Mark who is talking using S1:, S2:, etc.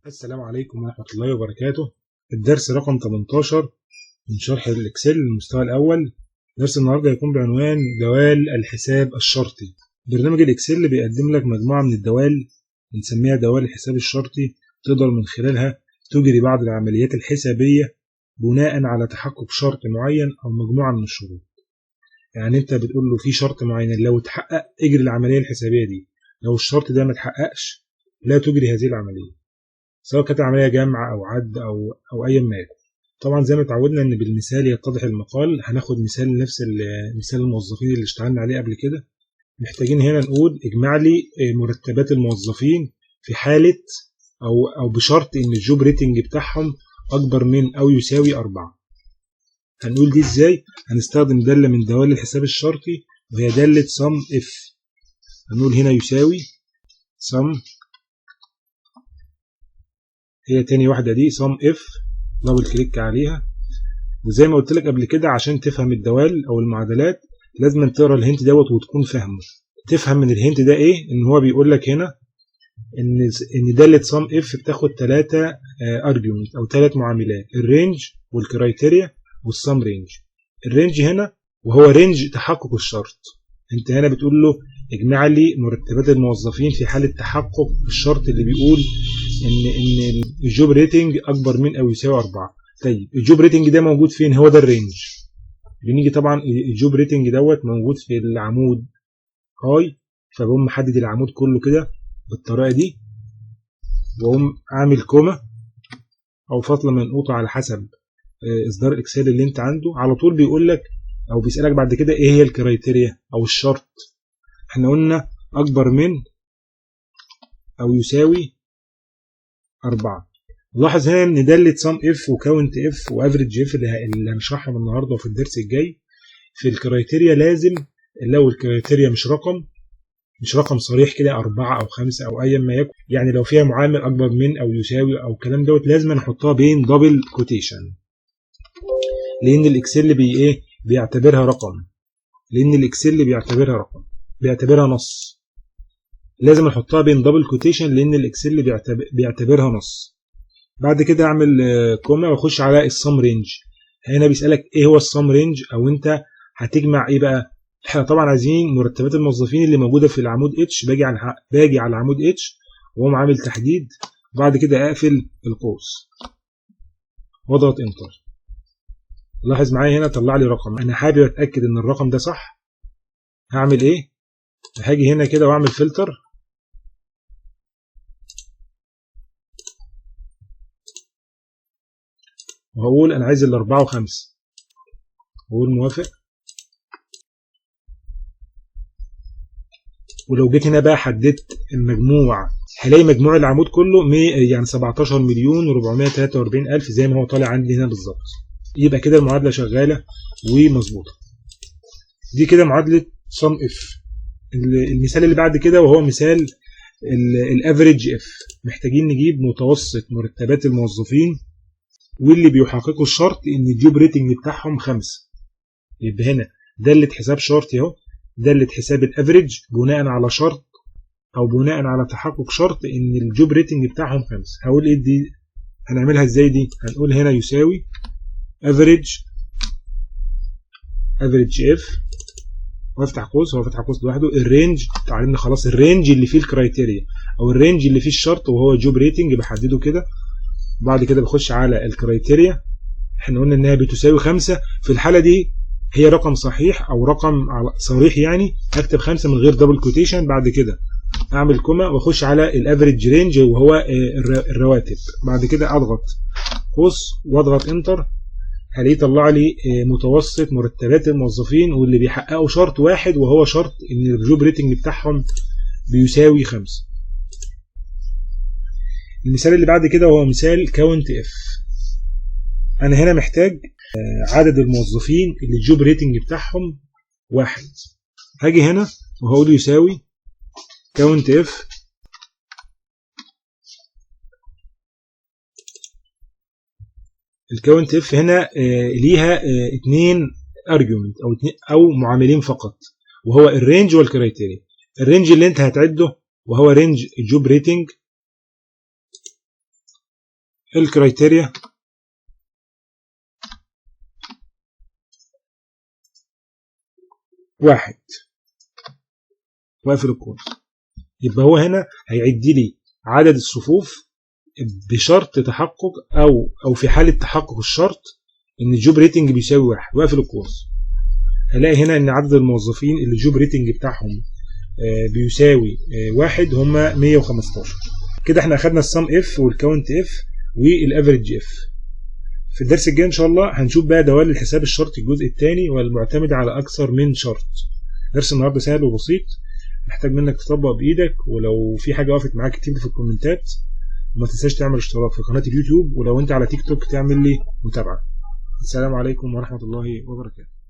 S1: السلام عليكم ورحمة الله وبركاته. الدرس رقم 18 من شرح الإكسل المستوى الأول. درس النهاردة هيكون بعنوان دوال الحساب الشرطي. برنامج الإكسل بيقدم لك مجموعة من الدوال بنسميها دوال الحساب الشرطي، تقدر من خلالها تجري بعض العمليات الحسابية بناء على تحقق شرط معين أو مجموعة من الشروط. يعني أنت بتقول له في شرط معين لو اتحقق اجري العملية الحسابية دي، لو الشرط ده ما اتحققش لا تجري هذه العملية، سواء كانت عملية جمع أو عد أو أي ما يكن. طبعا زي ما اتعودنا إن بالمثال يتضح المقال، هناخد مثال نفس مثال الموظفين اللي اشتغلنا عليه قبل كده. محتاجين هنا نقول اجمع لي مرتبات الموظفين في حالة أو بشرط إن الجوب ريتنج بتاعهم أكبر من أو يساوي 4. هنقول دي إزاي؟ هنستخدم دالة من دوال الحساب الشرطي وهي دالة sum if. هنقول هنا يساوي sum، هي تاني واحدة دي sum if، دبل كليك عليها. وزي ما قلت لك قبل كده عشان تفهم الدوال او المعادلات لازم تقرا الهنت دوت وتكون فاهمه. تفهم من الهنت ده ايه؟ ان هو بيقول لك هنا ان داله sum if بتاخد 3 ارجيومنت او 3 معاملات، الرينج والكرايتيريا والسم رينج. الرينج هنا وهو رينج تحقق الشرط. انت هنا بتقول له اجمع لي مرتبات الموظفين في حاله تحقق الشرط اللي بيقول ان الجوب ريتنج اكبر من او يساوي 4. طيب الجوب ريتنج ده موجود فين؟ هو ده الرينج. بنيجي طبعا الجوب ريتنج دوت موجود في العمود هاي، فبقوم محدد العمود كله كده بالطريقه دي، واقوم عامل كوما او فاصله منقوطه على حسب اصدار الاكسل اللي انت عنده. على طول بيقول لك او بيسالك بعد كده ايه هي الكرايتيريا او الشرط. احنا قلنا اكبر من او يساوي 4. لاحظ هنا ان داله sum if وكاونت if وافريج if اللي هنشرحهم النهارده وفي الدرس الجاي، في الكرايتيريا لازم لو الكرايتيريا مش رقم صريح كده 4 أو 5 أو أيا ما يكن، يعني لو فيها معامل أكبر من أو يساوي أو الكلام دوت لازم نحطها بين دبل كوتيشن، لأن الإكسل بيعتبرها رقم، بيعتبرها نص. لازم نحطها بين دبل كوتيشن لأن الإكسل بيعتبرها نص. بعد كده أعمل كوما وأخش على السم رينج. هنا بيسألك إيه هو السم رينج أو أنت هتجمع إيه بقى؟ احنا طبعا عايزين مرتبات الموظفين اللي موجوده في العمود اتش. باجي على العمود اتش واقوم عامل تحديد، وبعد كده اقفل القوس واضغط انتر. لاحظ معايا هنا طلع لي رقم. انا حابب اتاكد ان الرقم ده صح. هعمل ايه؟ هاجي هنا كده واعمل فلتر وهقول انا عايز ال4 و5 واقول موافق. ولو جيت هنا بقى حددت المجموع هلاقي مجموع العمود كله يعني 17,443,000 زي ما هو طالع عندي هنا بالظبط. يبقى كده المعادله شغاله ومظبوطه. دي كده معادله sum if. المثال اللي بعد كده وهو مثال الافريج if. محتاجين نجيب متوسط مرتبات الموظفين واللي بيحققوا الشرط ان الجوب ريتنج بتاعهم 5. يبقى هنا داله حساب شرطي اهو، دالة حساب الافريج بناء على شرط او بناء على تحقق شرط ان الجوب ريتنج بتاعهم 5. هقول ايه دي؟ هنعملها ازاي دي؟ هنقول هنا يساوي افريج اف وافتح قوس، هو فتح قوس لوحده، الرينج. اتعلمنا خلاص الرينج اللي فيه الكرايتيريا او الرينج اللي فيه الشرط وهو جوب ريتنج بحدده كده. بعد كده بخش على الكرايتيريا، احنا قلنا انها بتساوي 5. في الحالة دي هي رقم صحيح او رقم صريح، يعني هكتب 5 من غير دبل كوتيشن. بعد كده اعمل كوما واخش على الافريج رينج وهو الرواتب. بعد كده اضغط قوس واضغط انتر، هلاقيه طلع لي متوسط مرتبات الموظفين واللي بيحققوا شرط واحد وهو شرط ان الجوب ريتنج بتاعهم بيساوي 5. المثال اللي بعد كده هو مثال كاونت اف. انا هنا محتاج عدد الموظفين اللي الجوب ريتنج بتاعهم 1. هاجي هنا وهقول يساوي كاونت اف الكاونت اف هنا ليها 2 ارجيومنت او معاملين فقط، وهو الرينج والكرايتيريا. الرينج اللي انت هتعده وهو رينج الجوب ريتنج الكرايتيريا واحد واقفل القوس. يبقى هو هنا هيعد لي عدد الصفوف بشرط تحقق او في حاله تحقق الشرط ان الجوب ريتنج بيساوي 1 واقفل القوس. هلاقي هنا ان عدد الموظفين اللي الجوب ريتنج بتاعهم بيساوي 1 هم 115. كده احنا اخدنا السم اف والكاونت اف والافريج اف. في الدرس الجاي ان شاء الله هنشوف بقى دوال الحساب الشرطي الجزء الثاني والمعتمد على اكثر من شرط. درس النهارده سهل وبسيط، محتاج منك تطبق بايدك، ولو في حاجه وقفت معاك اكتب لي في الكومنتات، وما تنساش تعمل اشتراك في قناه اليوتيوب، ولو انت على تيك توك تعمل لي متابعه. السلام عليكم ورحمه الله وبركاته.